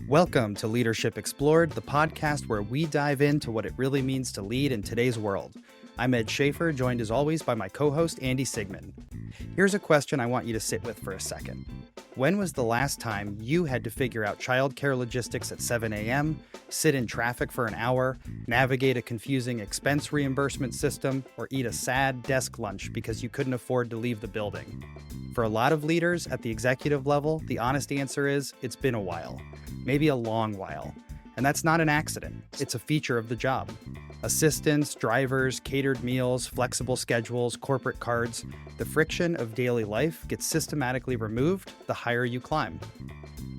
Welcome to Leadership Explored, the podcast where we dive into what it really means to lead in today's world. I'm Ed Schaefer, joined as always by my co-host Andy Siegmund. Here's a question I want you to sit with for a second. When was the last time you had to figure out childcare logistics at 7 a.m., sit in traffic for an hour, navigate a confusing expense reimbursement system, or eat a sad desk lunch because you couldn't afford to leave the building? For a lot of leaders at the executive level, the honest answer is it's been a while, maybe a long while. And that's not an accident. It's a feature of the job. Assistants, drivers, catered meals, flexible schedules, corporate cards, the friction of daily life gets systematically removed the higher you climb.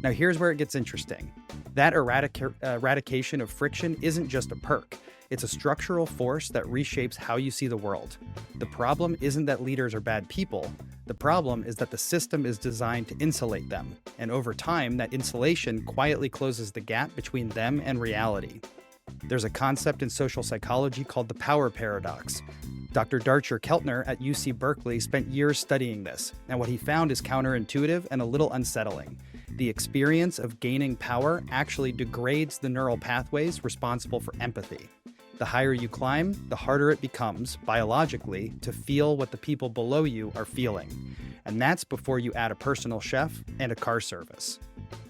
Now here's where it gets interesting. That eradication of friction isn't just a perk. It's a structural force that reshapes how you see the world. The problem isn't that leaders are bad people. The problem is that the system is designed to insulate them. And over time, that insulation quietly closes the gap between them and reality. There's a concept in social psychology called the power paradox. Dr. Darcher Keltner at UC Berkeley spent years studying this, and what he found is counterintuitive and a little unsettling. The experience of gaining power actually degrades the neural pathways responsible for empathy. The higher you climb, the harder it becomes, biologically, to feel what the people below you are feeling. And that's before you add a personal chef and a car service.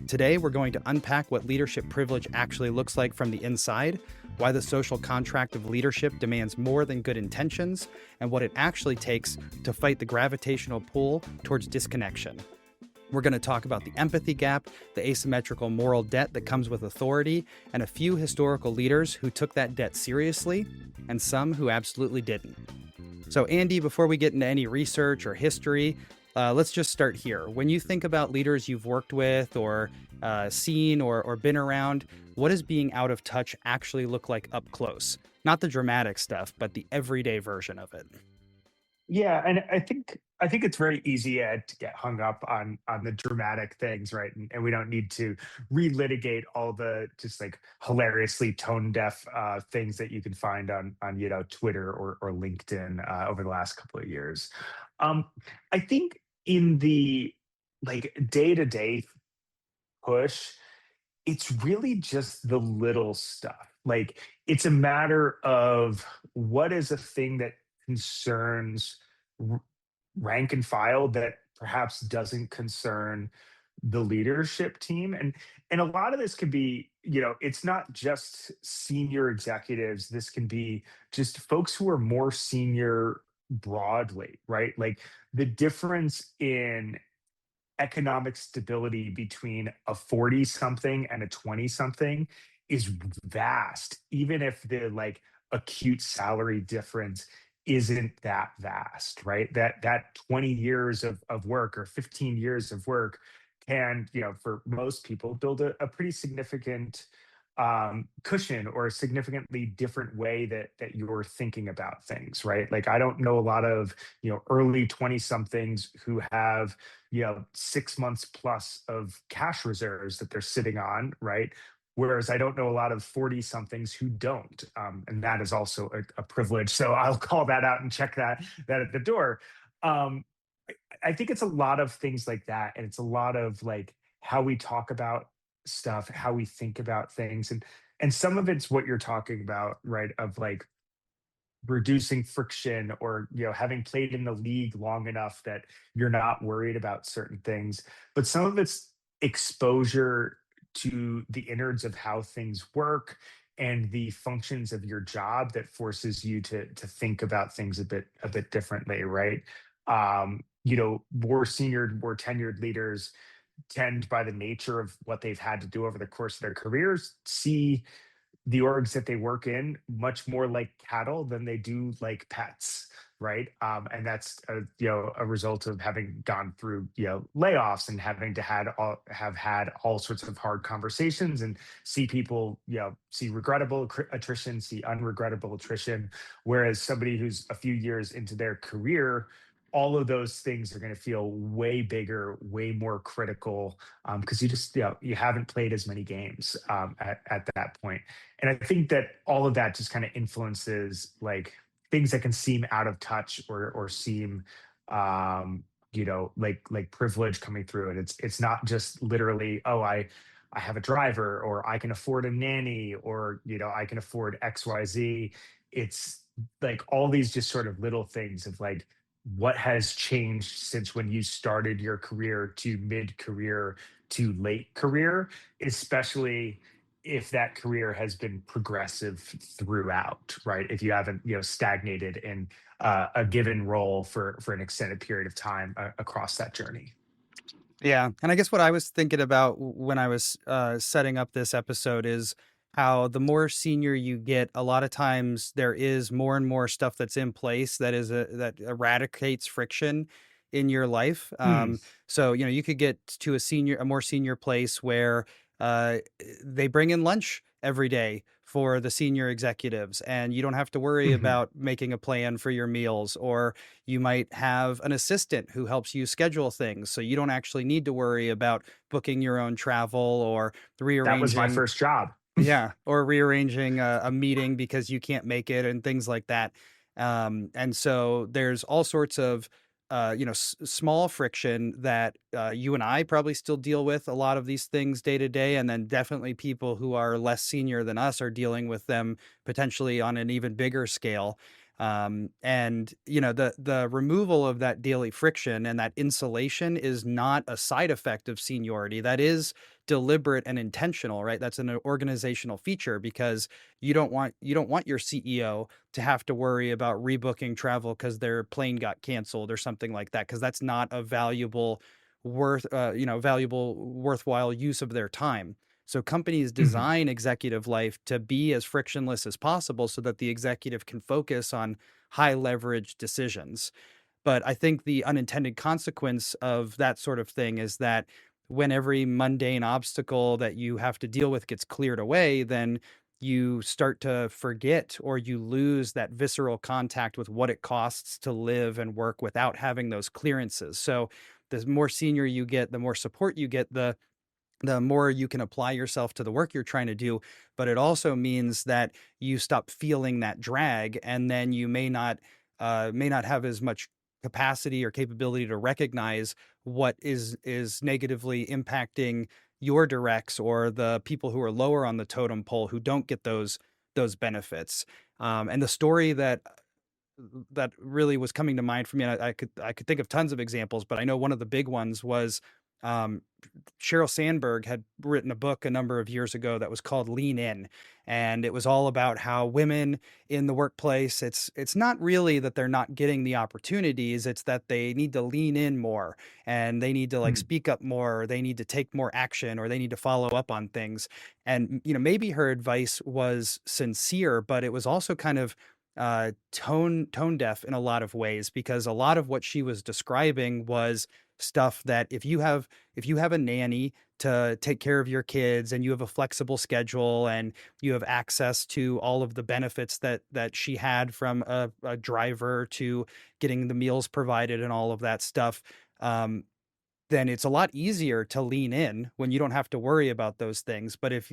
Today, we're going to unpack what leadership privilege actually looks like from the inside, why the social contract of leadership demands more than good intentions, and what it actually takes to fight the gravitational pull towards disconnection. We're going to talk about the empathy gap, the asymmetrical moral debt that comes with authority, and a few historical leaders who took that debt seriously, and some who absolutely didn't. So, Andy, before we get into any research or history, let's just start here. When you think about leaders you've worked with or seen or been around, what does being out of touch actually look like up close? Not the dramatic stuff, but the everyday version of it. Yeah, and I think it's very easy, Ed, to get hung up on the dramatic things, right? And we don't need to relitigate all the just like hilariously tone deaf things that you can find on Twitter or LinkedIn over the last couple of years. I think in the like day to day push, it's really just the little stuff. Like it's a matter of what is a thing that concerns r- rank and file that perhaps doesn't concern the leadership team. And a lot of this could be, it's not just senior executives. This can be just folks who are more senior broadly, right? Like the difference in economic stability between a 40 something and a 20 something is vast, even if the like acute salary difference isn't that vast, right? That 20 years of work or 15 years of work can, for most people, build a pretty significant cushion or a significantly different way that you're thinking about things, right? Like I don't know a lot of early 20 somethings who have 6 months plus of cash reserves that they're sitting on, right? Whereas I don't know a lot of 40 somethings who don't. And that is also a privilege. So I'll call that out and check that at the door. Um, I think it's a lot of things like that. And it's a lot of like how we talk about stuff, how we think about things. And some of it's what you're talking about, right? Of like reducing friction or having played in the league long enough that you're not worried about certain things, but some of it's exposure to the innards of how things work and the functions of your job that forces you to think about things a bit differently, right? More senior, more tenured leaders tend, by the nature of what they've had to do over the course of their careers, see the orgs that they work in much more like cattle than they do like pets, right? And that's a result of having gone through layoffs and having to have had all sorts of hard conversations and see people see regrettable attrition, see unregrettable attrition, whereas somebody who's a few years into their career, all of those things are going to feel way bigger, way more critical because you just you haven't played as many games at that point. And I think that all of that just kind of influences like things that can seem out of touch or seem like privilege coming through. And it's not just literally, oh, I have a driver, or I can afford a nanny, or I can afford XYZ. It's like all these just sort of little things of like what has changed since when you started your career to mid career to late career, especially if that career has been progressive throughout, right? If you haven't, stagnated in a given role for an extended period of time across that journey. Yeah, and I guess what I was thinking about when I was setting up this episode is how the more senior you get, a lot of times there is more and more stuff that's in place that eradicates friction in your life. Mm, So you could get to a more senior place where uh, they bring in lunch every day for the senior executives, and you don't have to worry mhm. about making a plan for your meals, or you might have an assistant who helps you schedule things. So you don't actually need to worry about booking your own travel or That was my rearranging. first job. Yeah, or rearranging a meeting because you can't make it and things like that. And so there's all sorts of small friction that you and I probably still deal with a lot of these things day to day, and then definitely people who are less senior than us are dealing with them potentially on an even bigger scale. And the removal of that daily friction and that insulation is not a side effect of seniority. That is deliberate and intentional, right? That's an organizational feature because you don't want your CEO to have to worry about rebooking travel because their plane got canceled or something like that, because that's not a valuable worthwhile use of their time. So companies Mhm. design executive life to be as frictionless as possible so that the executive can focus on high leverage decisions. But I think the unintended consequence of that sort of thing is that when every mundane obstacle that you have to deal with gets cleared away, then you start to forget or you lose that visceral contact with what it costs to live and work without having those clearances. So the more senior you get, the more support you get, the more you can apply yourself to the work you're trying to do. But it also means that you stop feeling that drag, and then you may not have as much capacity or capability to recognize what is negatively impacting your directs or the people who are lower on the totem pole who don't get those benefits. And the story that really was coming to mind for me, and I could think of tons of examples, but I know one of the big ones was um, Sheryl Sandberg had written a book a number of years ago that was called Lean In, and it was all about how women in the workplace, it's not really that they're not getting the opportunities, it's that they need to lean in more and they need to like Mm. speak up more, or they need to take more action, or they need to follow up on things. And maybe her advice was sincere, but it was also kind of tone deaf in a lot of ways, because a lot of what she was describing was stuff that if you have a nanny to take care of your kids, and you have a flexible schedule, and you have access to all of the benefits that she had, from a driver to getting the meals provided and all of that stuff, um, then it's a lot easier to lean in when you don't have to worry about those things. But if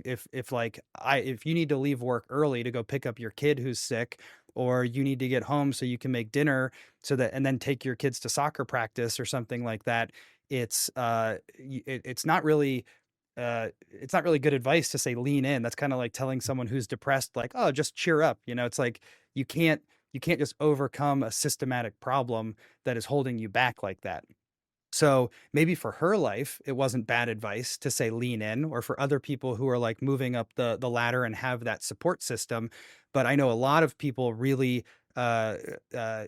you need to leave work early to go pick up your kid who's sick, or you need to get home so you can make dinner, and then take your kids to soccer practice or something like that, it's not really good advice to say lean in. That's kind of like telling someone who's depressed, like, oh, just cheer up. It's like you can't you can't just overcome a systematic problem that is holding you back like that. So maybe for her life, it wasn't bad advice to say lean in, or for other people who are like moving up the ladder and have that support system. But I know a lot of people really uh, uh,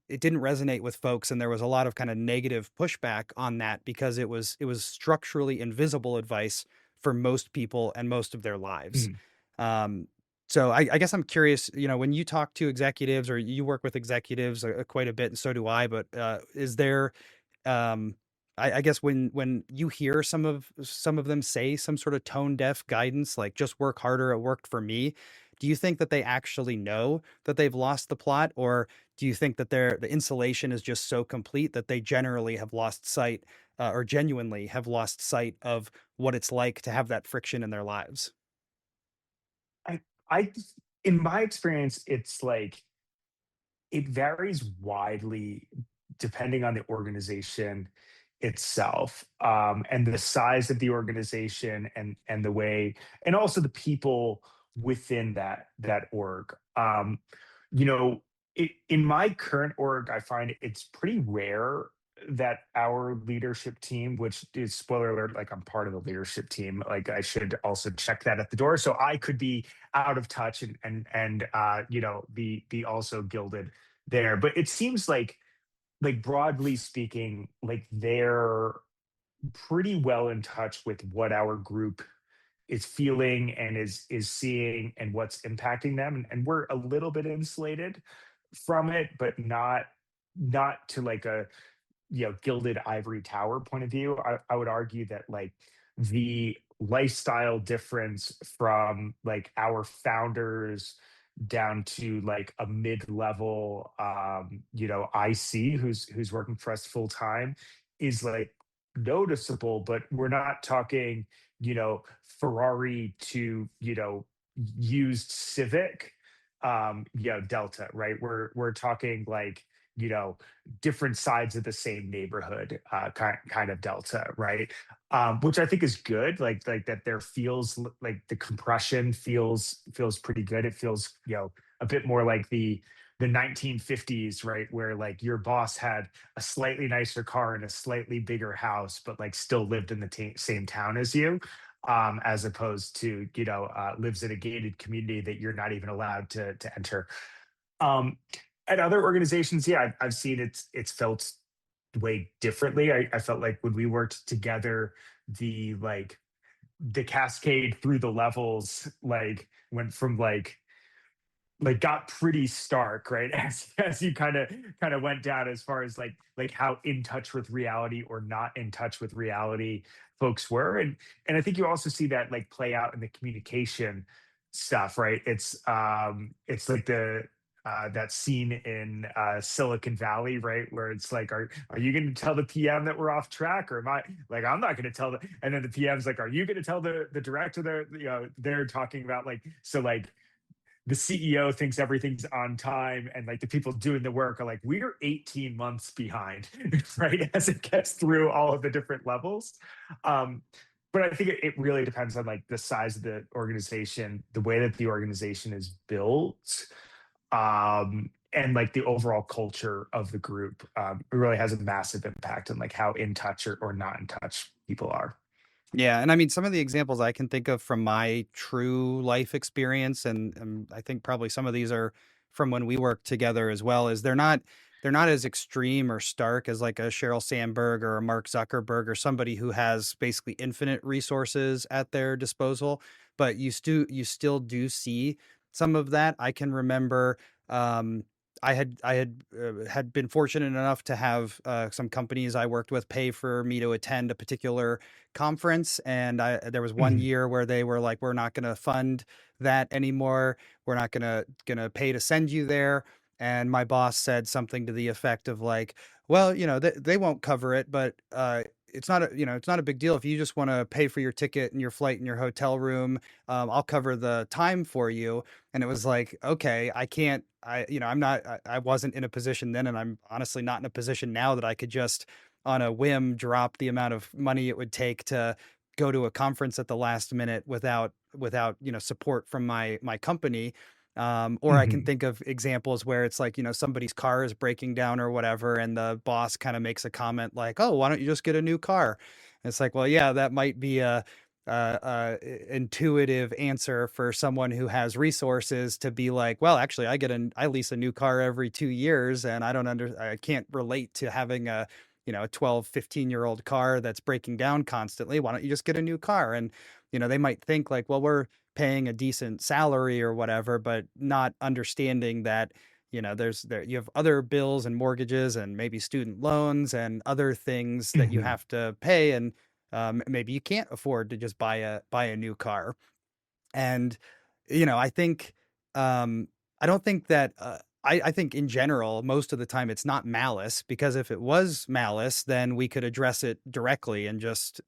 it didn't resonate with folks, and there was a lot of kind of negative pushback on that because it was structurally invisible advice for most people and most of their lives. Mhm. Um, so I guess I'm curious, when you talk to executives or you work with executives quite a bit, and so do I. But is there um, I guess when you hear some of them say some sort of tone deaf guidance, like just work harder, it worked for me. Do you think that they actually know that they've lost the plot, or do you think that the insulation is just so complete that they generally have lost sight, or genuinely have lost sight of what it's like to have that friction in their lives? I, in my experience, it's like it varies widely depending on the organization. itself, and the size of the organization, and the way, and also the people within that org. You know, in my current org, I find it's pretty rare that our leadership team, which is, spoiler alert, like I'm part of the leadership team, like I should also check that at the door, so I could be out of touch, and be also gilded there. But it seems like broadly speaking, like they're pretty well in touch with what our group is feeling and is seeing and what's impacting them, and we're a little bit insulated from it, but not to like a gilded ivory tower point of view. I would argue that like the lifestyle difference from like our founders down to like a mid-level IC who's working for us full time is like noticeable, but we're not talking Ferrari to used Civic Delta, right? We're talking like different sides of the same neighborhood kind of Delta, right? Which I think is good, like that there feels like the compression feels pretty good. It feels a bit more like the 1950s, right, where like your boss had a slightly nicer car and a slightly bigger house, but like still lived in the same town as you, as opposed to lives in a gated community that you're not even allowed to enter. um, at other organizations, yeah, I've seen it's felt way differently. I felt like when we worked together, the cascade through the levels like went from like got pretty stark, right? As you kind of went down, as far as like how in touch with reality or not in touch with reality folks were. And I think you also see that like play out in the communication stuff, right? It's like the that scene in Silicon Valley, right, where it's like, are you going to tell the PM that we're off track, or am I like, I'm not going to tell the, and then the PM's like, are you going to tell the director? They're talking about like, so like the CEO thinks everything's on time, and like the people doing the work are like, we're 18 months behind, right? As it gets through all of the different levels. Um, but I think it really depends on like the size of the organization, the way that the organization is built, and like the overall culture of the group. It really has a massive impact on like how in touch or not in touch people are. Yeah, and I mean, some of the examples I can think of from my true life experience, and I think probably some of these are from when we worked together as well, is they're not as extreme or stark as like a Sheryl Sandberg or a Mark Zuckerberg or somebody who has basically infinite resources at their disposal, but you still do see some of that. I can remember um, I had been fortunate enough to have some companies I worked with pay for me to attend a particular conference, and there was one Mhm. year where they were like, we're not going to fund that anymore, we're not going to pay to send you there. And my boss said something to the effect of like, well, they won't cover it, but it's not a big deal if you just want to pay for your ticket and your flight and your hotel room. I'll cover the time for you. And it was like, okay, I can't, I'm not, I wasn't in a position then, and I'm honestly not in a position now that I could just on a whim drop the amount of money it would take to go to a conference at the last minute without support from my company. Or I can Mhm. think of examples where it's like, somebody's car is breaking down or whatever, and the boss kind of makes a comment like, "Oh, why don't you just get a new car?" And it's like, well, yeah, that might be intuitive answer for someone who has resources to be like, well, actually, I lease a new car every 2 years, and I can't relate to having a 12, 15-year-old car that's breaking down constantly. Why don't you just get a new car? And they might think like, well, we're paying a decent salary or whatever, but not understanding that you have other bills and mortgages and maybe student loans and other things that you Mhm. have to pay, and maybe you can't afford to just buy a new car. And I think um, I don't think that I think in general, most of the time it's not malice, because if it was malice, then we could address it directly and just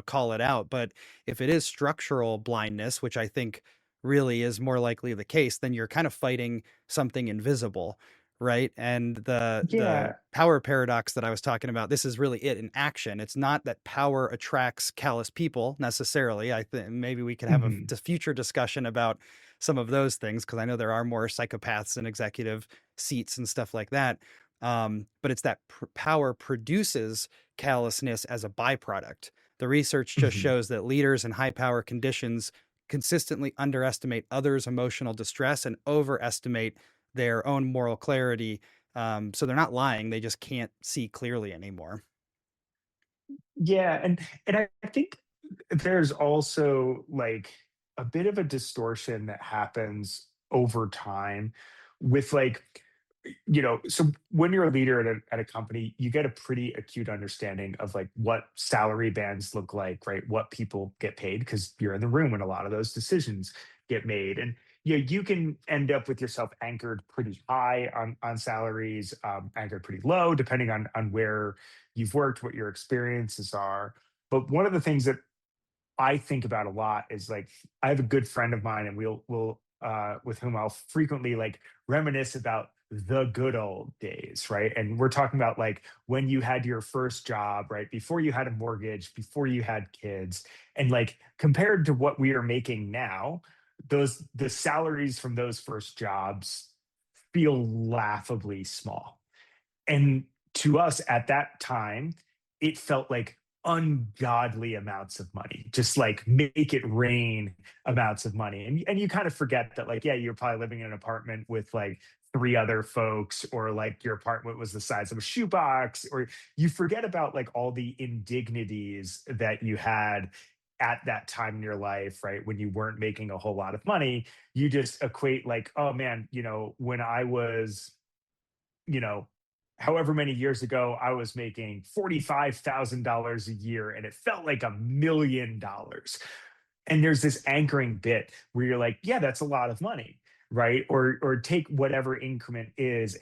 call it out. But if it is structural blindness, which I think really is more likely the case, then you're kind of fighting something invisible, right? And the Yeah. power paradox that I was talking about, this is really it in action. It's not that power attracts callous people necessarily. I think maybe we could have a Mhm. future discussion about some of those things, because I know there are more psychopaths in executive seats and stuff like that. But it's that power produces callousness as a byproduct. The research just Mhm. shows that leaders in high power conditions consistently underestimate others' emotional distress and overestimate their own moral clarity. So they're not lying; they just can't see clearly anymore. Yeah, and I think there's also like a bit of a distortion that happens over time with like so when you're a leader at a company, you get a pretty acute understanding of like what salary bands look like, right? What people get paid because you're in the room when a lot of those decisions get made. And you can end up with yourself anchored pretty high on salaries, anchored pretty low, depending on where you've worked, what your experiences are. But one of the things that I think about a lot is like I have a good friend of mine, and we'll with whom I'll frequently like reminisce about the good old days, right? And we're talking about like when you had your first job, right? Before you had a mortgage, before you had kids, and like compared to what we are making now, the salaries from those first jobs feel laughably small. And to us at that time, it felt like ungodly amounts of money, just like make it rain amounts of money. And you kind of forget that, like, yeah, you're probably living in an apartment with like three other folks, or like your apartment was the size of a shoebox, or you forget about like all the indignities that you had at that time in your life, right? When you weren't making a whole lot of money, you just equate like, oh man, when I was you know, however many years ago, I was making $45,000 a year and it felt like $1 million. And there's this anchoring bit where you're like, yeah, that's a lot of money, right? Or take whatever increment is,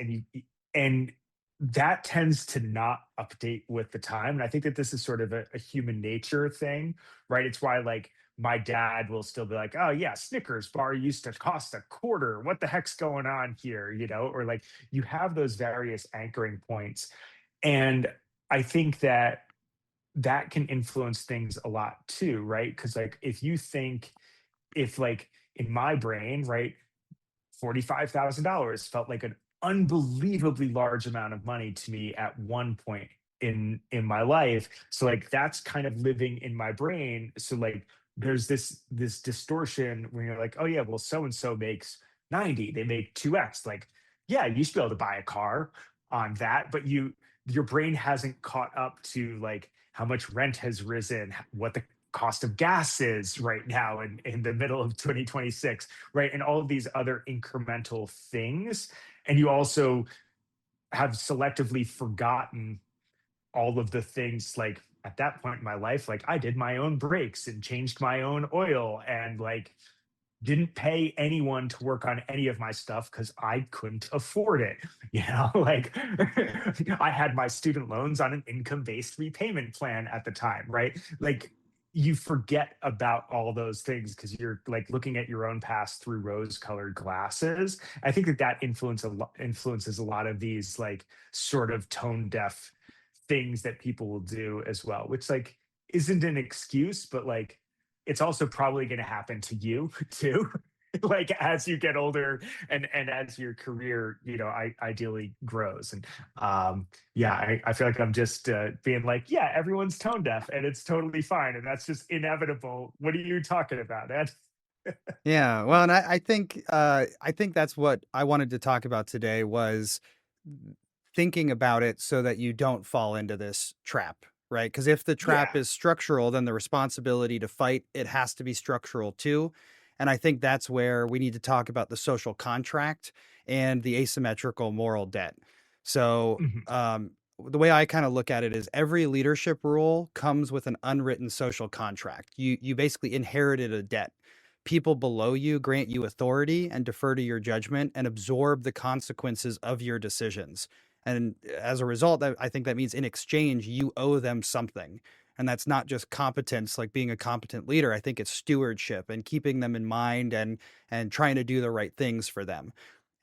and that tends to not update with the time. And I think that this is sort of a human nature thing, right? It's why like my dad will still be like, oh yeah, Snickers bar used to cost a quarter. What the heck's going on here? Or like you have those various anchoring points. And I think that that can influence things a lot too, right? Because like if like in my brain, right, $45,000 felt like an unbelievably large amount of money to me at one point in my life. So like that's kind of living in my brain. So like there's this distortion when you're like, oh yeah, well so and so makes 90, they make 2x. Like, yeah, you should be able to buy a car on that, but your brain hasn't caught up to like how much rent has risen, what the cost of gas is right now in the middle of 2026, right? And all of these other incremental things. And you also have selectively forgotten all of the things like at that point in my life, like I did my own brakes and changed my own oil and like didn't pay anyone to work on any of my stuff because I couldn't afford it. Like I had my student loans on an income based repayment plan at the time, right? Like you forget about all those things because you're like looking at your own past through rose colored glasses. I think that influences a lot of these like sort of tone deaf things that people will do as well, which like isn't an excuse, but like it's also probably going to happen to you too. Like as you get older and as your career, ideally grows. And yeah, I feel like I'm just being like, yeah, everyone's tone deaf and it's totally fine. And that's just inevitable. What are you talking about, Ed? Yeah, well, and I think that's what I wanted to talk about today was thinking about it so that you don't fall into this trap, right? Because if the trap Yeah. is structural, then the responsibility to fight it has to be structural too. And I think that's where we need to talk about the social contract and the asymmetrical moral debt. So, Mhm. the way I kind of look at it is every leadership role comes with an unwritten social contract. You basically inherited a debt. People below you grant you authority and defer to your judgment and absorb the consequences of your decisions. And as a result, I think that means in exchange, you owe them something. And that's not just competence, like being a competent leader. I think it's stewardship and keeping them in mind and trying to do the right things for them.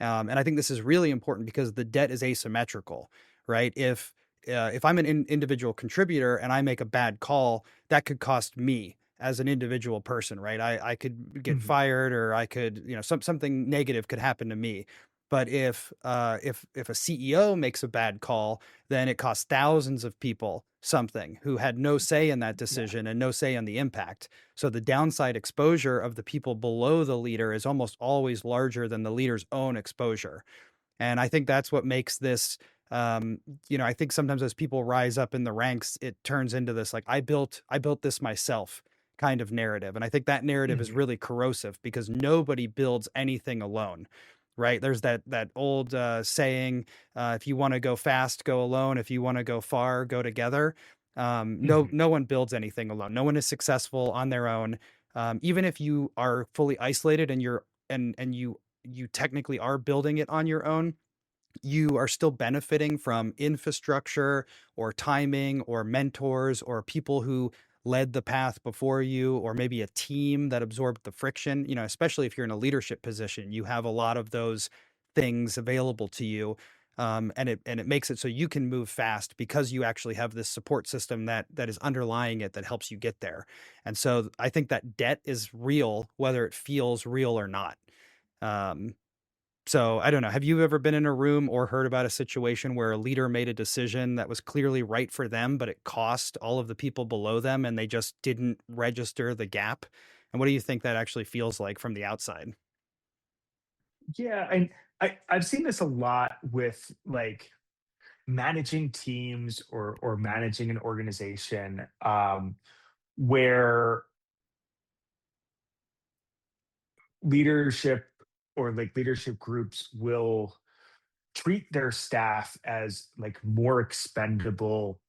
And I think this is really important because the debt is asymmetrical, right? If I'm an individual contributor and I make a bad call, that could cost me as an individual person, right? I could get Mhm. fired, or I could, something negative could happen to me. But if a CEO makes a bad call, then it costs thousands of people something who had no say in that Yeah. decision and no say on the impact. So the downside exposure of the people below the leader is almost always larger than the leader's own exposure. And I think that's what makes this, um, I think sometimes as people rise up in the ranks, it turns into this like I built this myself kind of narrative. And I think that narrative is Mhm. really corrosive because nobody builds anything alone. Right. There's that old saying, if you want to go fast, go alone. If you want to go far, go together. No, Mhm. no one builds anything alone. No one is successful on their own. Even if you are fully isolated and you technically are building it on your own, you are still benefiting from infrastructure or timing or mentors or people who led the path before you, or maybe a team that absorbed the friction. Especially if you're in a leadership position, you have a lot of those things available to you. And it makes it so you can move fast because you actually have this support system that is underlying it that helps you get there. And so I think that debt is real, whether it feels real or not. Um, so I don't know. Have you ever been in a room or heard about a situation where a leader made a decision that was clearly right for them, but it cost all of the people below them and they just didn't register the gap? And what do you think that actually feels like from the outside? Yeah, and I've seen this a lot with like managing teams or managing an organization, where leadership or like leadership groups will treat their staff as like more expendable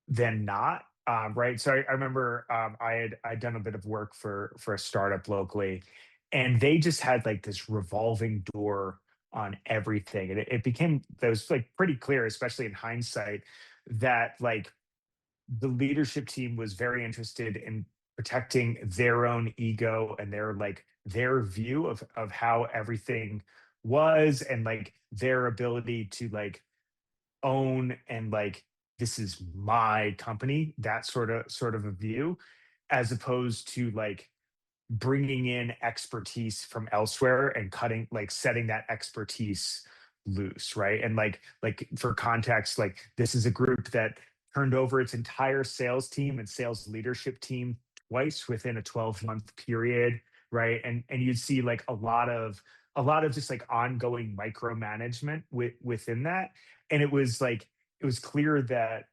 than not. Right. So I remember I'd done a bit of work for a startup locally, and they just had like this revolving door on everything. And it became that was like pretty clear, especially in hindsight, that like the leadership team was very interested in protecting their own ego and their view of how everything was, and like their ability to like own and like this is my company, that sort of a view, as opposed to like bringing in expertise from elsewhere and setting that expertise loose, right? And like for context, like this is a group that turned over its entire sales team and sales leadership team twice within a 12-month period, right? And you'd see like a lot of just like ongoing micromanagement within that. And it was clear that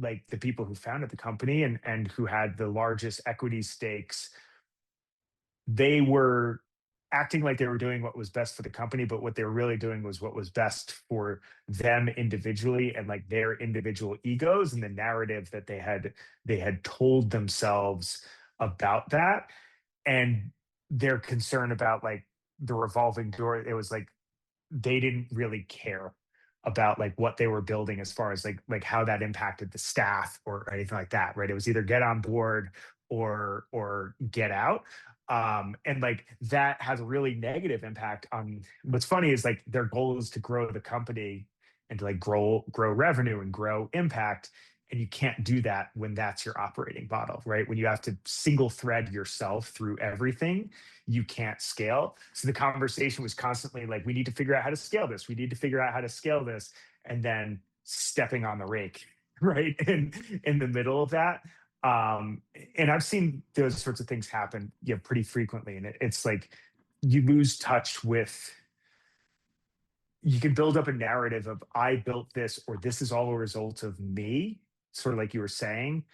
like the people who founded the company and who had the largest equity stakes, they were acting like they were doing what was best for the company, but what they were really doing was what was best for them individually and like their individual egos and the narrative that they had told themselves about that. And their concern about like the revolving door, it was like they didn't really care about like what they were building as far as like how that impacted the staff or anything like that, right? It was either get on board or get out. And like that has a really negative impact on what's funny is like their goal is to grow the company and to like grow revenue and grow impact. And you can't do that when that's your operating model, right? When you have to single thread yourself through everything, you can't scale. So the conversation was constantly like, we need to figure out how to scale this. We need to figure out how to scale this. And then stepping on the rake, right? In the middle of that. And I've seen those sorts of things happen, pretty frequently. And it's like you lose touch with, you can build up a narrative of I built this or this is all a result of me, sort of like you were saying,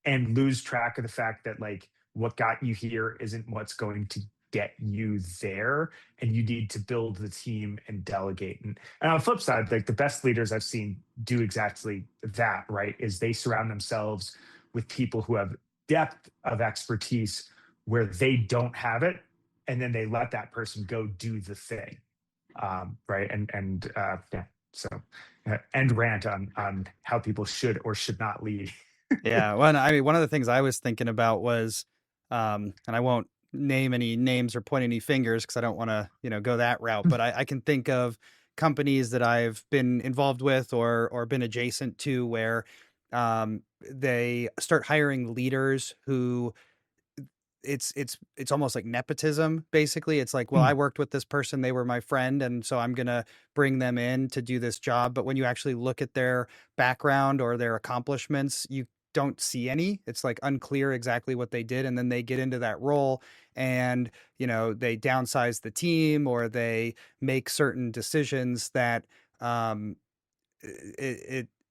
and lose track of the fact that like what got you here isn't what's going to get you there, and you need to build the team and delegate. And on the flip side, like the best leaders I've seen do exactly that, right? Is they surround themselves with people who have depth of expertise where they don't have it, and then they let that person go do the thing. Right. And yeah, so end rant on how people should or should not lead. Yeah. Well, I mean, one of the things I was thinking about was, and I won't name any names or point any fingers because I don't want to, go that route. But I can think of companies that I've been involved with or been adjacent to where they start hiring leaders who it's almost like nepotism. Basically, it's like, well, I Mm, worked with this person, they were my friend, and so I'm gonna bring them in to do this job. But when you actually look at their background or their accomplishments, you don't see any. It's like unclear exactly what they did, and then they get into that role and they downsize the team or they make certain decisions that um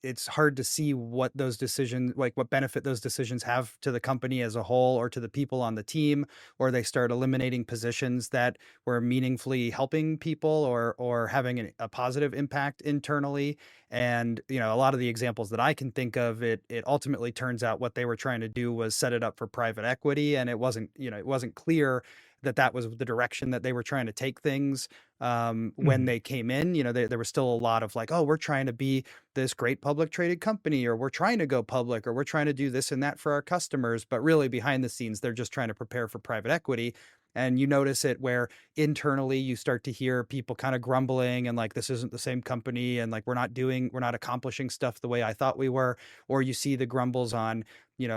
it's hard to see what those decisions, like what benefit those decisions have to the company as a whole or to the people on the team, or they start eliminating positions that were meaningfully helping people or having a positive impact internally. And a lot of the examples that I can think of, it ultimately turns out what they were trying to do was set it up for private equity, and it wasn't clear that that was the direction that they were trying to take things when mhm. they came in. There was still a lot of like, oh, we're trying to be this great public traded company, or we're trying to go public, or we're trying to do this and that for our customers. But really, behind the scenes, they're just trying to prepare for private equity. And you notice it where internally you start to hear people kind of grumbling and like, this isn't the same company. And like, we're not accomplishing stuff the way I thought we were. Or you see the grumbles on,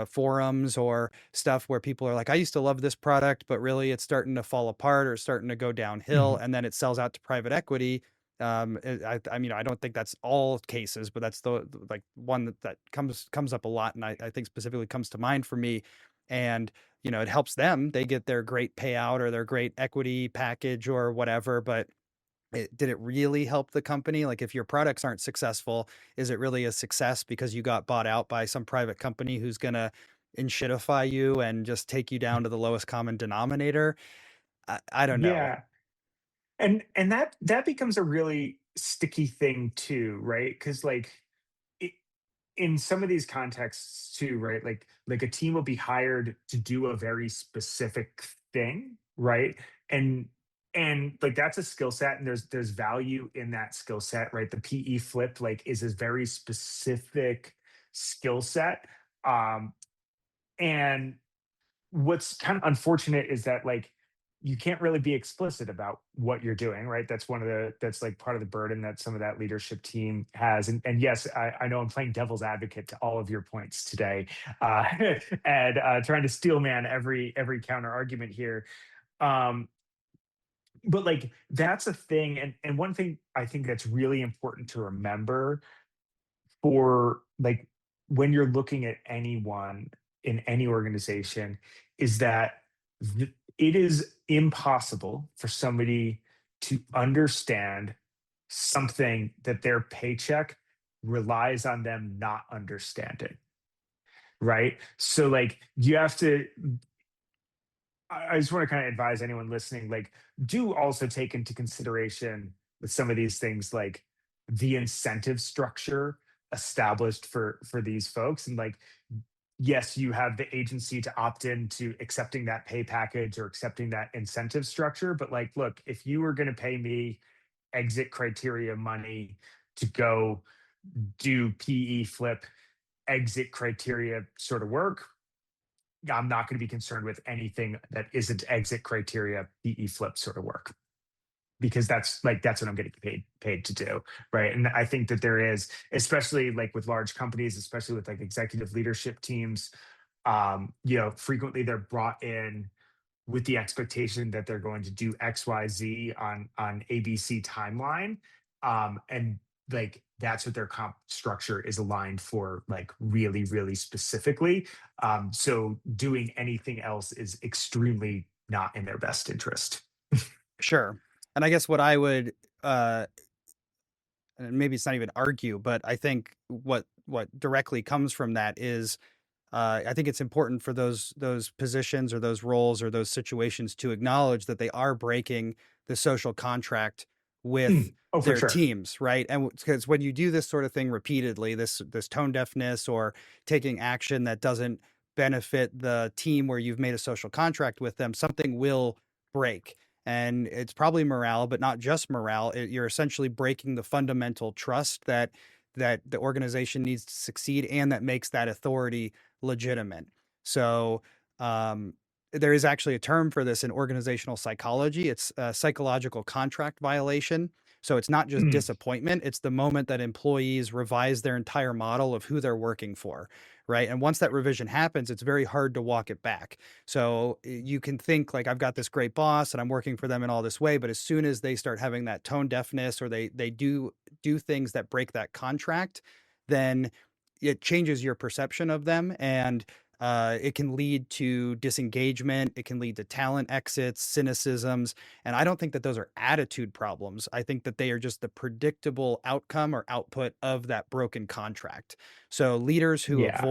forums or stuff where people are like, I used to love this product, but really it's starting to fall apart or starting to go downhill. Mhm. And then it sells out to private equity. I mean, I don't think that's all cases, but that's the like one that comes up a lot, and I think specifically comes to mind for me. And it helps them; they get their great payout or their great equity package or whatever. But did it really help the company? Like, if your products aren't successful, is it really a success because you got bought out by some private company who's gonna inshitify you and just take you down to the lowest common denominator? I don't know. Yeah. And that becomes a really sticky thing too, right? Because like it, in some of these contexts too, right? Like a team will be hired to do a very specific thing, right? And and like that's a skill set, and there's value in that skill set, right? The PE flip like is a very specific skill set. Um, and what's kind of unfortunate is that like you can't really be explicit about what you're doing, right? That's like part of the burden that some of that leadership team has. And yes, I know I'm playing devil's advocate to all of your points today, uh, and trying to steel man every counter argument here. Um, but like that's a thing, and one thing I think that's really important to remember for like when you're looking at anyone in any organization is that it is impossible for somebody to understand something that their paycheck relies on them not understanding, right? So like you have to, I just want to kind of advise anyone listening, like, do also take into consideration with some of these things, like the incentive structure established for these folks. And like, yes, you have the agency to opt in to accepting that pay package or accepting that incentive structure. But like, look, if you were going to pay me exit criteria money to go do PE flip exit criteria sort of work, I'm not going to be concerned with anything that isn't exit criteria PE flip sort of work, because that's what I'm getting paid to do, right? And I think that there is, especially like with large companies, especially with like executive leadership teams, frequently they're brought in with the expectation that they're going to do XYZ on ABC timeline, and like that's what their comp structure is aligned for, like really really specifically. So doing anything else is extremely not in their best interest. Sure. And I guess what I would and maybe it's not even argue, but I think what directly comes from that is I think it's important for those positions or those roles or those situations to acknowledge that they are breaking the social contract with Oh, for their sure. teams, right? And because when you do this sort of thing repeatedly, this tone deafness or taking action that doesn't benefit the team where you've made a social contract with them, something will break. And it's probably morale, but not just morale. You're essentially breaking the fundamental trust that the organization needs to succeed and that makes that authority legitimate. So, um, there is actually a term for this in organizational psychology. It's a psychological contract violation. So it's not just Mm, disappointment, it's the moment that employees revise their entire model of who they're working for, right? And once that revision happens, it's very hard to walk it back. So you can think like, I've got this great boss and I'm working for them in all this way, but as soon as they start having that tone deafness, or they do things that break that contract, then it changes your perception of them, and it can lead to disengagement. It can lead to talent exits, cynicisms. And I don't think that those are attitude problems. I think that they are just the predictable outcome or output of that broken contract. So yeah.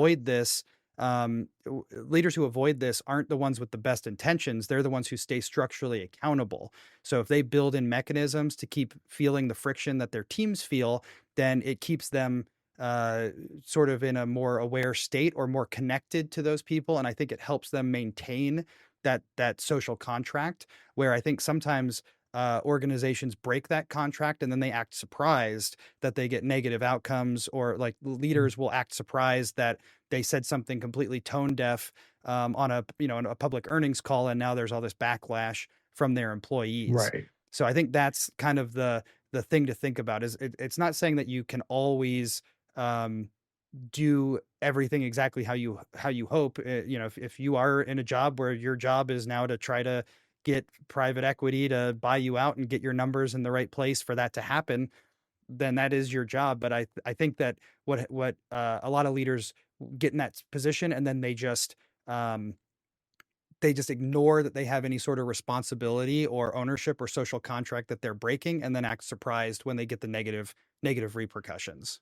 leaders who avoid this aren't the ones with the best intentions. They're the ones who stay structurally accountable. So if they build in mechanisms to keep feeling the friction that their teams feel, then it keeps them uh, sort of in a more aware state or more connected to those people. And I think it helps them maintain that social contract, where I think sometimes organizations break that contract and then they act surprised that they get negative outcomes, or like Mm, leaders will act surprised that they said something completely tone deaf on on a public earnings call, and now there's all this backlash from their employees. right. So I think that's kind of the thing to think about. Is it's not saying that you can always um, do everything exactly how you hope. If you are in a job where your job is now to try to get private equity to buy you out and get your numbers in the right place for that to happen, then that is your job. But I think that what a lot of leaders get in that position, and then um, they just ignore that they have any sort of responsibility or ownership or social contract that they're breaking, and then act surprised when they get the negative repercussions.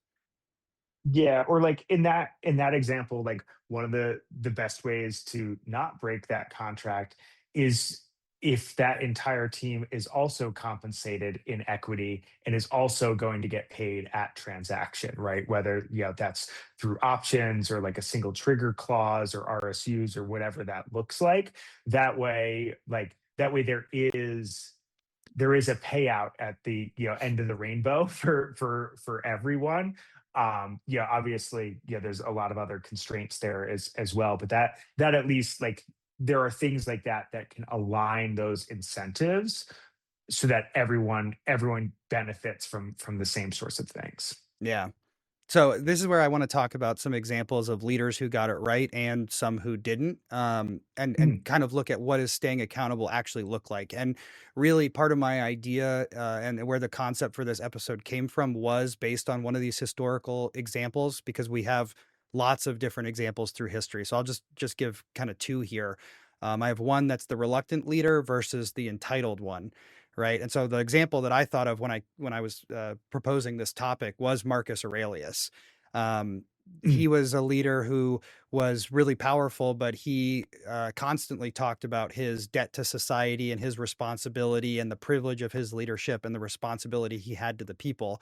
Yeah, or like in that example, like one of the best ways to not break that contract is if that entire team is also compensated in equity and is also going to get paid at transaction, right? Whether, that's through options or like a single trigger clause or RSUs or whatever that looks like. That way there is a payout at the end of the rainbow for everyone. Obviously, there's a lot of other constraints there as well, but that at least, like, there are things like that can align those incentives so that everyone benefits from the same sorts of things. Yeah. So this is where I want to talk about some examples of leaders who got it right and some who didn't, and Mm, kind of look at what does staying accountable actually look like. And really, part of my idea and where the concept for this episode came from was based on one of these historical examples, because we have lots of different examples through history. So I'll just give kind of two here. I have one that's the reluctant leader versus the entitled one, right? And so the example that I thought of when I was proposing this topic was Marcus Aurelius. Um, he mm, was a leader who was really powerful, but he constantly talked about his debt to society and his responsibility and the privilege of his leadership and the responsibility he had to the people.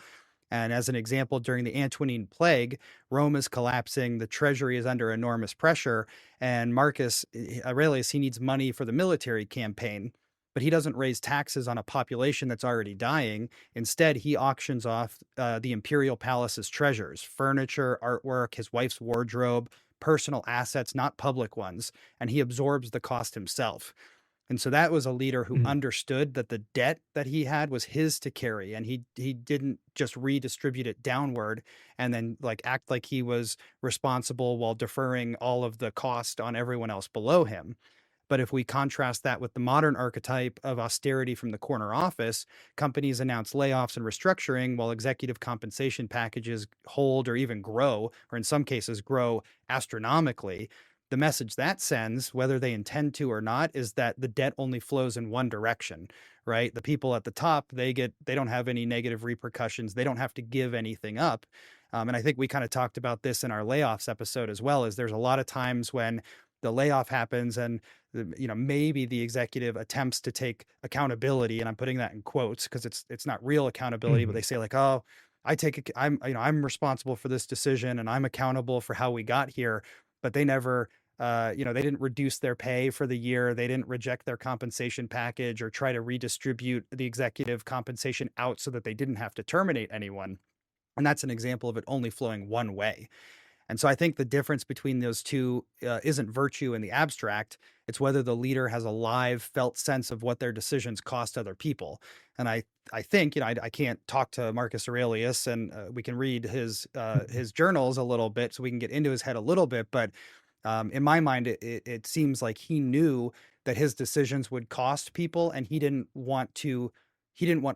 And as an example, during the Antonine Plague, Rome is collapsing, the treasury is under enormous pressure, and Marcus Aurelius, he needs money for the military campaign, but he doesn't raise taxes on a population that's already dying. Instead, he auctions off the imperial palace's treasures, furniture, artwork, his wife's wardrobe, personal assets, not public ones, and he absorbs the cost himself. And so that was a leader who mm, understood that the debt that he had was his to carry, and he didn't just redistribute it downward and then like act like he was responsible while deferring all of the cost on everyone else below him. But if we contrast that with the modern archetype of austerity from the corner office, companies announce layoffs and restructuring while executive compensation packages hold or even grow, or in some cases grow astronomically. The message that sends, whether they intend to or not, is that the debt only flows in one direction, right? The people at the top, they don't have any negative repercussions. They don't have to give anything up. And I think we kind of talked about this in our layoffs episode as well, is there's a lot of times when the layoff happens and maybe the executive attempts to take accountability, and I'm putting that in quotes because it's not real accountability, but they mhm. say like, oh, I'm responsible for this decision and I'm accountable for how we got here. But they never they didn't reduce their pay for the year, they didn't reject their compensation package or try to redistribute the executive compensation out so that they didn't have to terminate anyone. And that's an example of it only flowing one way. And so I think the difference between those two isn't virtue in the abstract. It's whether the leader has a live, felt sense of what their decisions cost other people. And I think, I can't talk to Marcus Aurelius, and we can read his journals a little bit, so we can get into his head a little bit. But in my mind, it seems like he knew that his decisions would cost people, and he didn't want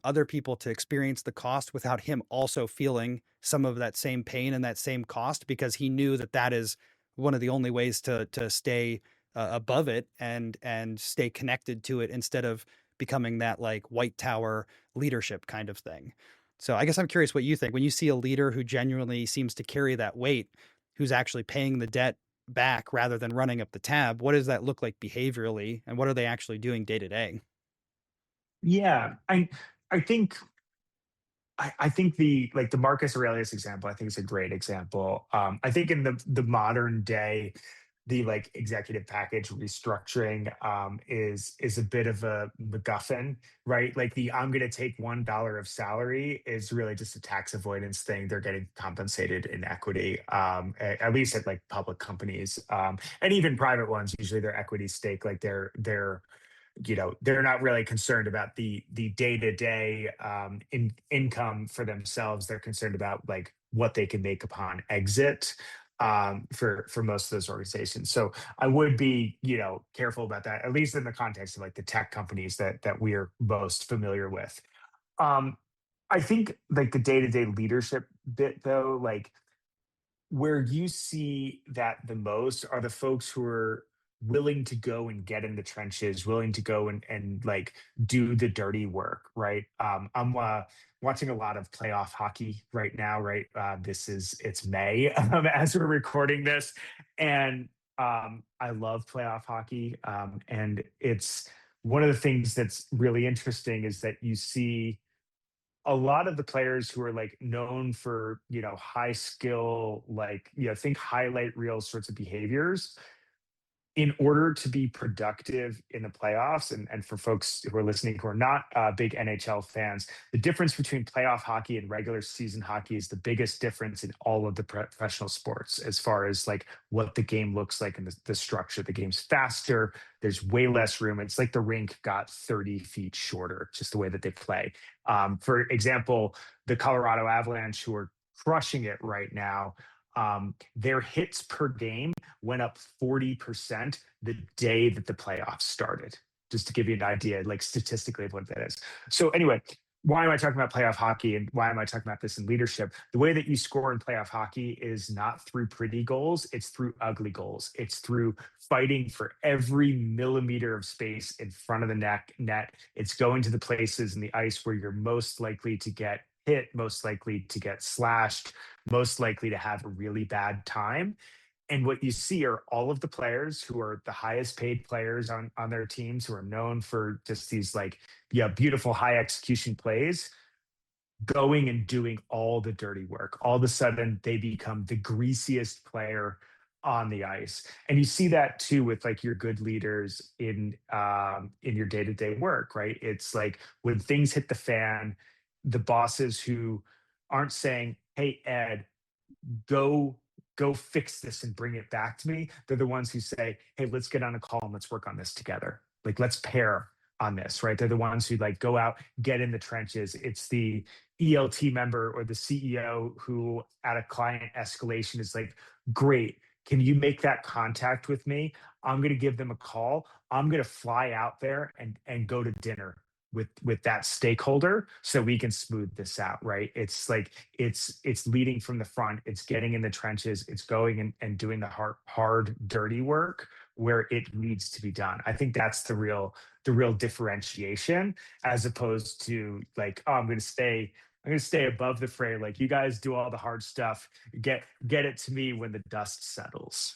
other people to experience the cost without him also feeling some of that same pain and that same cost, because he knew that that is one of the only ways to stay above it and stay connected to it, instead of becoming that like white tower leadership kind of thing. So I guess I'm curious what you think when you see a leader who genuinely seems to carry that weight, who's actually paying the debt back rather than running up the tab. What does that look like behaviorally, and what are they actually doing day to day? Yeah, I think I think the Marcus Aurelius example, I think is a great example. I think in the modern day, the like executive package restructuring is a bit of a MacGuffin, right? Like the I'm going to take $1 of salary is really just a tax avoidance thing. They're getting compensated in equity, at least at like public companies, and even private ones. Usually their equity stake, like they're they're not really concerned about the day-to-day income for themselves. They're concerned about like what they can make upon exit, for most of those organizations. So I would be careful about that, at least in the context of like the tech companies that we are most familiar with. um I think like the day-to-day leadership bit though, like where you see that the most are the folks who are willing to go and get in the trenches, willing to go and like do the dirty work, right? I'm watching a lot of playoff hockey right now, right? It's May as we're recording this, and I love playoff hockey, and it's one of the things that's really interesting is that you see a lot of the players who are like known for high skill, like think highlight reel sorts of behaviors, in order to be productive in the playoffs. And for folks who are listening who are not big NHL fans, the difference between playoff hockey and regular season hockey is the biggest difference in all of the professional sports, as far as like what the game looks like and the structure. The game's faster, there's way less room. It's like the rink got 30 feet shorter, just the way that they play. For example, the Colorado Avalanche, who are crushing it right now, their hits per game went up 40% the day that the playoffs started, just to give you an idea, like statistically, of what that is. So, anyway, why am I talking about playoff hockey, and why am I talking about this in leadership? The way that you score in playoff hockey is not through pretty goals, it's through ugly goals. It's through fighting for every millimeter of space in front of the net. It's going to the places in the ice where you're most likely to get hit, most likely to get slashed, most likely to have a really bad time. And what you see are all of the players who are the highest paid players on their teams, who are known for just these like, yeah, beautiful high execution plays, going and doing all the dirty work. All of a sudden, they become the greasiest player on the ice. And you see that too with like your good leaders in your day-to-day work, right? It's like when things hit the fan, the bosses who aren't saying, "Hey, Ed, go go fix this and bring it back to me," they're the ones who say, "Hey, let's get on a call and let's work on this together. Like, let's pair on this," right? They're the ones who like go out, get in the trenches. It's the ELT member or the CEO who at a client escalation is like, "Great, can you make that contact with me? I'm going to give them a call. I'm going to fly out there and go to dinner with that stakeholder so we can smooth this out," right? It's like it's leading from the front, it's getting in the trenches, it's going and doing the hard dirty work where it needs to be done. I think that's the real differentiation, as opposed to like, "Oh, I'm going to stay above the fray. Like, you guys do all the hard stuff. Get it to me when the dust settles."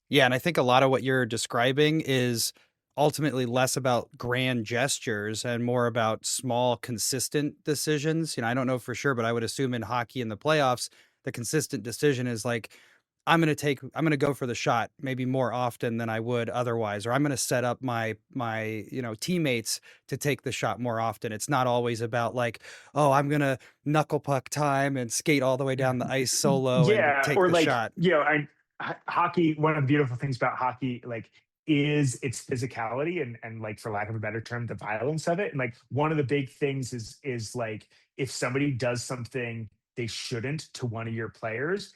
Yeah, and I think a lot of what you're describing is ultimately less about grand gestures and more about small, consistent decisions. I don't know for sure, but I would assume in hockey in the playoffs, the consistent decision is like, I'm going to go for the shot maybe more often than I would otherwise, or I'm going to set up my teammates to take the shot more often. It's not always about like, oh, I'm going to knuckle puck time and skate all the way down the ice solo and Yeah, take or the like, shot. hockey, one of the beautiful things about hockey, like, is its physicality and like, for lack of a better term, the violence of it. And like, one of the big things is like, if somebody does something they shouldn't to one of your players,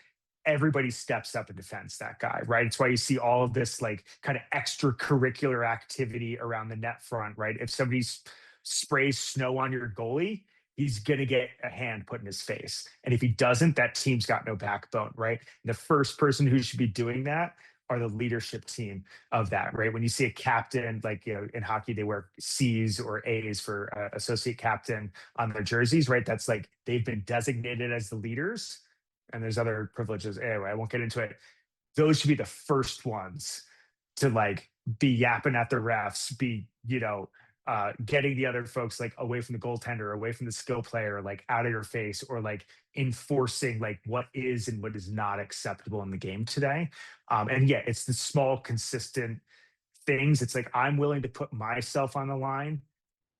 everybody steps up and defends that guy, right? It's why you see all of this like kind of extracurricular activity around the net front, right? If somebody sprays snow on your goalie, he's going to get a hand put in his face. And if he doesn't, that team's got no backbone, right? The first person who should be doing that are the leadership team of that, right? When you see a captain, like, in hockey, they wear C's or A's for associate captain on their jerseys, right? That's like they've been designated as the leaders. And there's other privileges. Anyway, I won't get into it. Those should be the first ones to like be yapping at the refs, be, getting the other folks like away from the goaltender, away from the skill player, like out of your face, or like enforcing like what is and what is not acceptable in the game today. And yeah, it's the small, consistent things. It's like, I'm willing to put myself on the line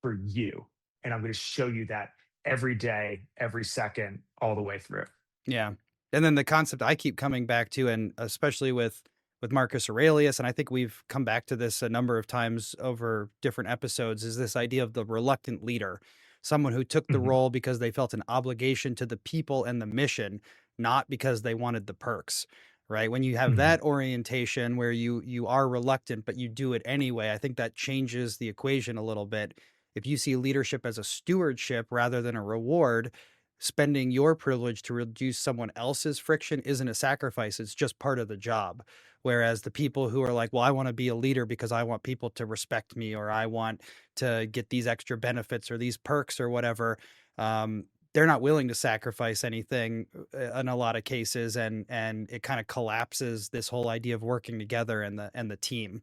for you. And I'm going to show you that every day, every second, all the way through. Yeah. And then the concept I keep coming back to, and especially with Marcus Aurelius, and I think we've come back to this a number of times over different episodes, is this idea of the reluctant leader, someone who took the Mhm. role because they felt an obligation to the people and the mission, not because they wanted the perks. Right? When you have Mhm. that orientation where you are reluctant but you do it anyway, I think that changes the equation a little bit. If you see leadership as a stewardship rather than a reward, spending your privilege to reduce someone else's friction isn't a sacrifice. It's just part of the job. Whereas the people who are like, well, I want to be a leader because I want people to respect me, or I want to get these extra benefits or these perks or whatever, they're not willing to sacrifice anything in a lot of cases. And it kind of collapses this whole idea of working together and the team.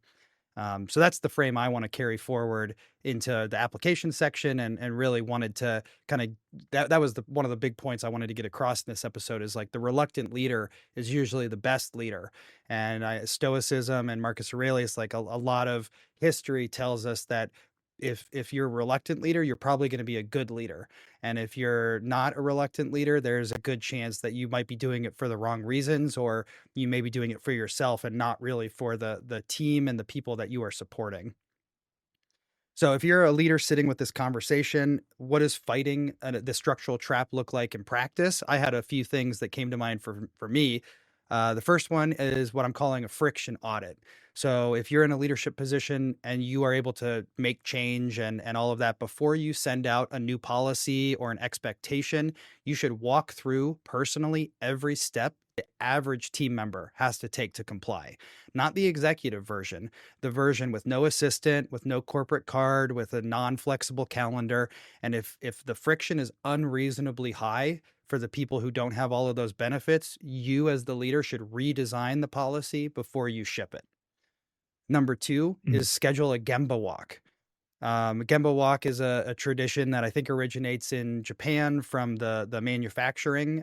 So that's the frame I want to carry forward into the application section, and really wanted to kind of that was one of the big points I wanted to get across in this episode, is like the reluctant leader is usually the best leader. And Stoicism and Marcus Aurelius, like a lot of history tells us that if you're a reluctant leader, you're probably going to be a good leader. And if you're not a reluctant leader, there's a good chance that you might be doing it for the wrong reasons, or you may be doing it for yourself and not really for the team and the people that you are supporting. So if you're a leader sitting with this conversation, what does fighting the structural trap look like in practice? I had a few things that came to mind for me. The first one is what I'm calling a friction audit. So if you're in a leadership position and you are able to make change and all of that before you send out a new policy or an expectation, you should walk through personally every step the average team member has to take to comply, not the executive version, the version with no assistant, with no corporate card, with a non-flexible calendar. And if the friction is unreasonably high for the people who don't have all of those benefits, you as the leader should redesign the policy before you ship it. Number two Mhm. is schedule a Gemba Walk. Gemba Walk is a tradition that I think originates in Japan from the manufacturing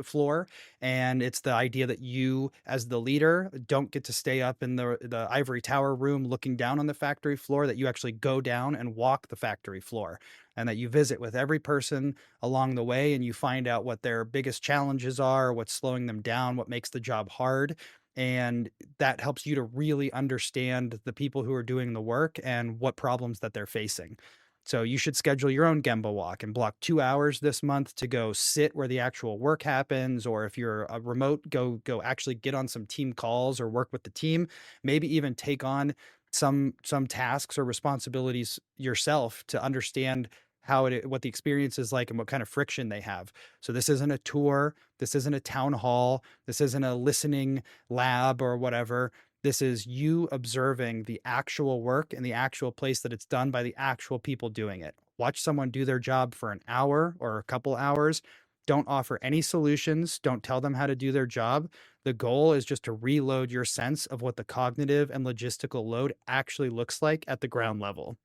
floor, and it's the idea that you, as the leader, don't get to stay up in the ivory tower room looking down on the factory floor. That you actually go down and walk the factory floor, and that you visit with every person along the way, and you find out what their biggest challenges are, what's slowing them down, what makes the job hard. And that helps you to really understand the people who are doing the work and what problems that they're facing. So you should schedule your own Gemba walk and block 2 hours this month to go sit where the actual work happens. Or if you're a remote, go actually get on some team calls or work with the team. Maybe even take on some tasks or responsibilities yourself to understand what the experience is like and what kind of friction they have. So this isn't a tour, this isn't a town hall, this isn't a listening lab or whatever. This is you observing the actual work and the actual place that it's done by the actual people doing it. Watch someone do their job for an hour or a couple hours. Don't offer any solutions. Don't tell them how to do their job. The goal is just to reload your sense of what the cognitive and logistical load actually looks like at the ground level.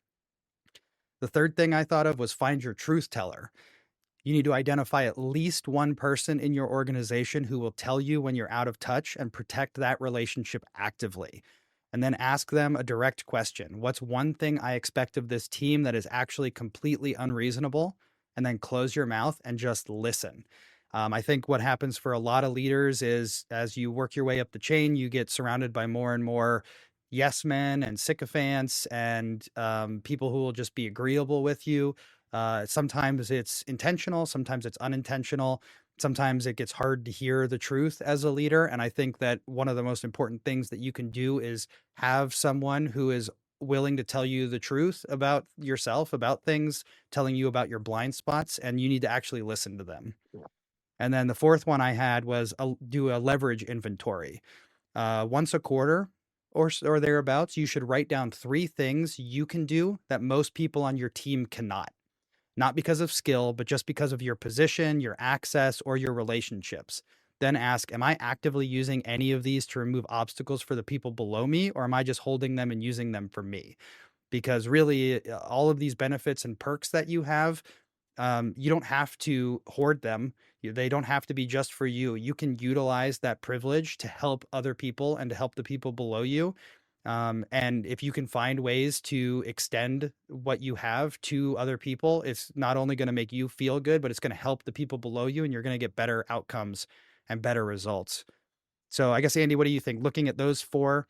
The third thing I thought of was find your truth teller. You need to identify at least one person in your organization who will tell you when you're out of touch and protect that relationship actively. And then ask them a direct question. What's one thing I expect of this team that is actually completely unreasonable? And then close your mouth and just listen. I think what happens for a lot of leaders is as you work your way up the chain, you get surrounded by more and more yes men and sycophants and people who will just be agreeable with you. Sometimes it's intentional, sometimes it's unintentional. Sometimes it gets hard to hear the truth as a leader. And I think that one of the most important things that you can do is have someone who is willing to tell you the truth about yourself, about things, telling you about your blind spots, and you need to actually listen to them. And then the fourth one I had was do a leverage inventory. Once a quarter or thereabouts, you should write down 3 things you can do that most people on your team cannot. Not because of skill, but just because of your position, your access, or your relationships. Then ask, am I actively using any of these to remove obstacles for the people below me, or am I just holding them and using them for me? Because really, all of these benefits and perks that you have, you don't have to hoard them. They don't have to be just for you. You can utilize that privilege to help other people and to help the people below you. And if you can find ways to extend what you have to other people, it's not only going to make you feel good, but it's going to help the people below you, and you're going to get better outcomes and better results. So I guess, Andy, what do you think? Looking at those 4,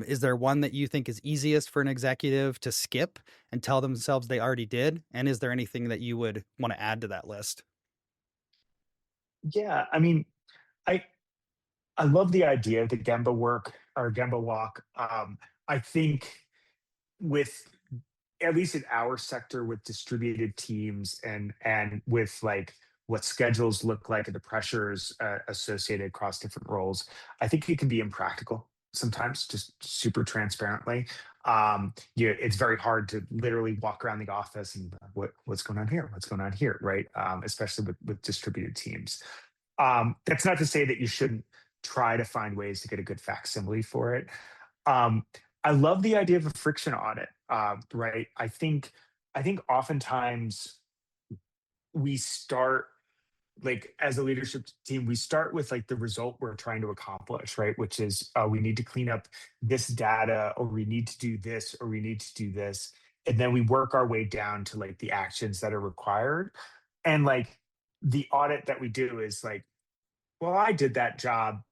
is there one that you think is easiest for an executive to skip and tell themselves they already did? And is there anything that you would want to add to that list? Yeah, I mean, I I love the idea of the Gemba work or Gemba walk. I think with at least in our sector with distributed teams and with like what schedules look like and the pressures associated across different roles, I think it can be impractical sometimes, just super transparently. It's very hard to literally walk around the office and what's going on here, what's going on here, right? Especially with distributed teams. That's not to say that you shouldn't try to find ways to get a good facsimile for it. Um, I love the idea of a friction audit, right? I think oftentimes we start like as a leadership team, we start with like the result we're trying to accomplish, right? Which is we need to clean up this data, or we need to do this, or we need to do this, and then we work our way down to like the actions that are required. And like the audit that we do is like, well, I did that job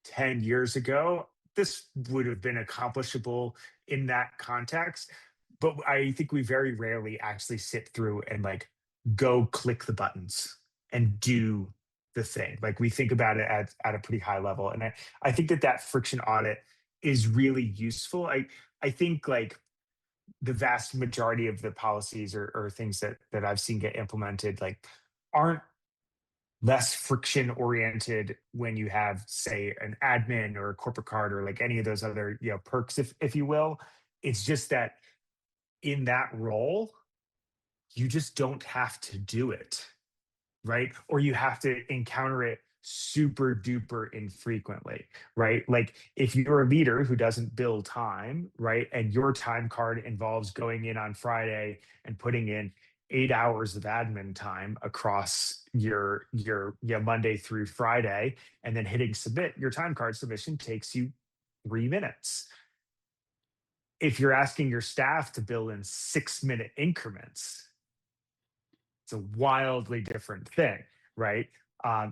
10 years ago. This would have been accomplishable in that context. But I think we very rarely actually sit through and like go click the buttons and do the thing. Like we think about it at a pretty high level. And I think that friction audit is really useful. I think like the vast majority of the policies or things that I've seen get implemented like aren't less friction oriented when you have say an admin or a corporate card or like any of those other perks if you will. It's just that in that role you just don't have to do it, right? Or you have to encounter it super duper infrequently, right? Like if you're a leader who doesn't bill time, right? And your time card involves going in on Friday and putting in 8 hours of admin time across your Monday through Friday, and then hitting submit, your time card submission takes you 3 minutes. If you're asking your staff to bill in 6 minute increments, it's a wildly different thing, right?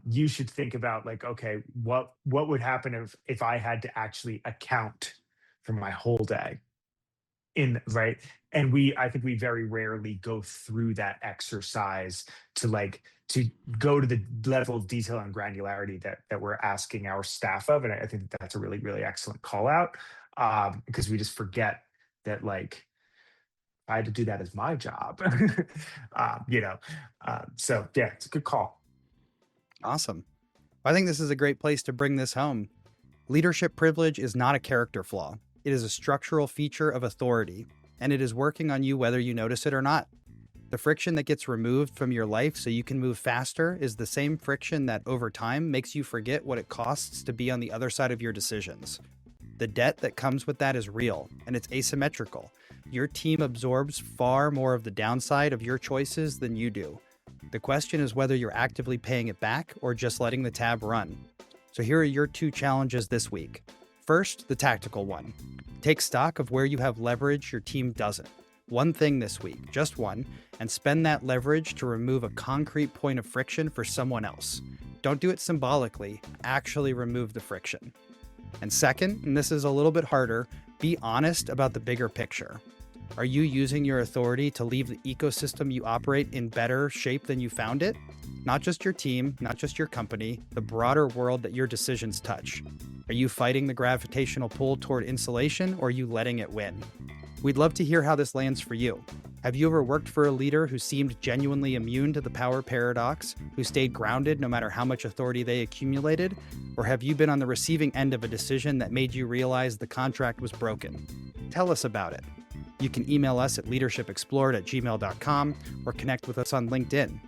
You should think about like, okay, what would happen if I had to actually account for my whole day in right? And I think we very rarely go through that exercise to go to the level of detail and granularity that we're asking our staff of. And I think that's a really, really excellent call out, because we just forget that like I had to do that as my job. So yeah, it's a good call. Awesome. I think this is a great place to bring this home. Leadership privilege is not a character flaw. It is a structural feature of authority, and it is working on you whether you notice it or not. The friction that gets removed from your life so you can move faster is the same friction that over time makes you forget what it costs to be on the other side of your decisions. The debt that comes with that is real, and it's asymmetrical. Your team absorbs far more of the downside of your choices than you do. The question is whether you're actively paying it back or just letting the tab run. So here are your 2 challenges this week. First, the tactical one. Take stock of where you have leverage your team doesn't. One thing this week, just one, and spend that leverage to remove a concrete point of friction for someone else. Don't do it symbolically, actually remove the friction. And second, and this is a little bit harder, be honest about the bigger picture. Are you using your authority to leave the ecosystem you operate in better shape than you found it? Not just your team, not just your company, the broader world that your decisions touch. Are you fighting the gravitational pull toward insulation, or are you letting it win? We'd love to hear how this lands for you. Have you ever worked for a leader who seemed genuinely immune to the power paradox, who stayed grounded no matter how much authority they accumulated? Or have you been on the receiving end of a decision that made you realize the contract was broken? Tell us about it. You can email us at leadershipexplored@gmail.com or connect with us on LinkedIn.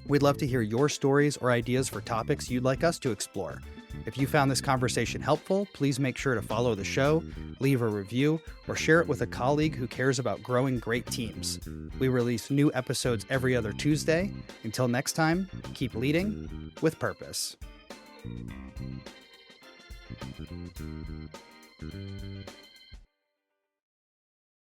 We'd love to hear your stories or ideas for topics you'd like us to explore. If you found this conversation helpful, please make sure to follow the show, leave a review, or share it with a colleague who cares about growing great teams. We release new episodes every other Tuesday. Until next time, keep leading with purpose.